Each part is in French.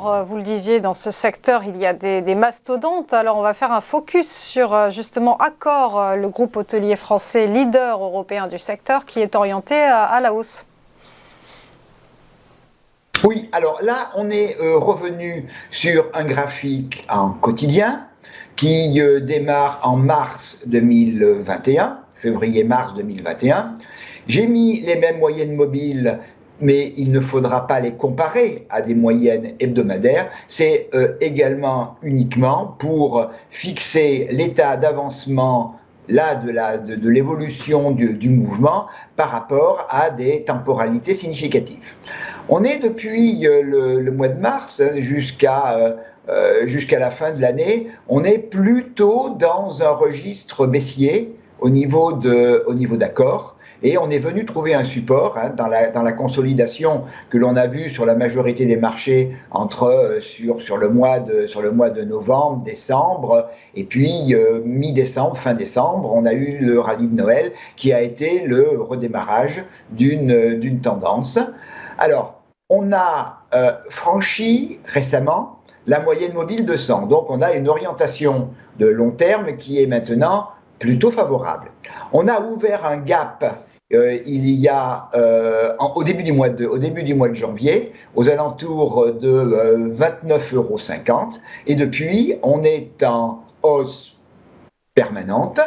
Alors, vous le disiez, dans ce secteur, il y a des mastodontes. Alors, on va faire un focus sur justement Accor, le groupe hôtelier français leader européen du secteur, qui est orienté à la hausse. Oui, alors là, on est revenu sur un graphique en quotidien qui démarre en mars 2021, février-mars 2021. J'ai mis les mêmes moyennes mobiles, mais il ne faudra pas les comparer à des moyennes hebdomadaires. C'est également uniquement pour fixer l'état d'avancement là de l'évolution du mouvement par rapport à des temporalités significatives. On est depuis le mois de mars jusqu'à la fin de l'année, on est plutôt dans un registre baissier au niveau d'Accor. Et on est venu trouver un support dans la consolidation que l'on a vue sur la majorité des marchés sur le mois de novembre, décembre, et puis mi-décembre, fin décembre, on a eu le rallye de Noël qui a été le redémarrage d'une tendance. Alors, on a franchi récemment la moyenne mobile de 100. Donc, on a une orientation de long terme qui est maintenant plutôt favorable. On a ouvert un gap au début du mois de janvier, aux alentours de 29,50 €. Et depuis, on est en hausse permanente.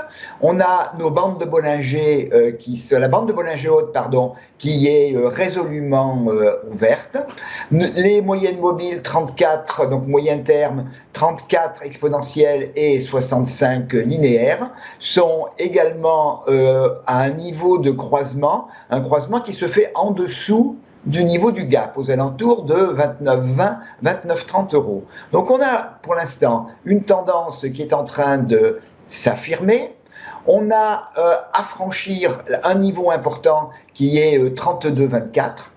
On a nos bandes de Bollinger, la bande de Bollinger haute, qui est résolument ouverte. Les moyennes mobiles 34, donc moyen terme, 34 exponentielles et 65 linéaires, sont également à un niveau de croisement, un croisement qui se fait en dessous du niveau du gap, aux alentours de 29,20, 29,30 €. Donc on a pour l'instant une tendance qui est en train de s'affirmer. On a à franchir un niveau important qui est 32,24.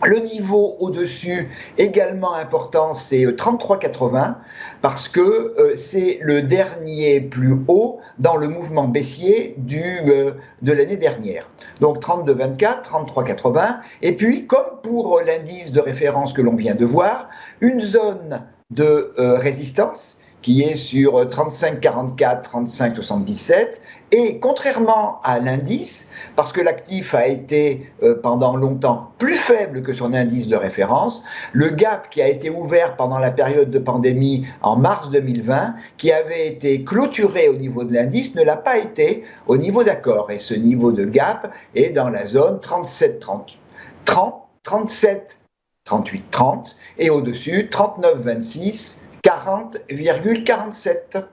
Le niveau au-dessus, également important, c'est 33,80 parce que c'est le dernier plus haut dans le mouvement baissier de l'année dernière. Donc 32,24, 33,80. Et puis, comme pour l'indice de référence que l'on vient de voir, une zone de résistance qui est sur 35,44, 35,77. Et contrairement à l'indice, parce que l'actif a été pendant longtemps plus faible que son indice de référence, le gap qui a été ouvert pendant la période de pandémie en mars 2020, qui avait été clôturé au niveau de l'indice, ne l'a pas été au niveau d'Accor. Et ce niveau de gap est dans la zone 37,30, 37, 38,30 et au-dessus 39,26, 40,47.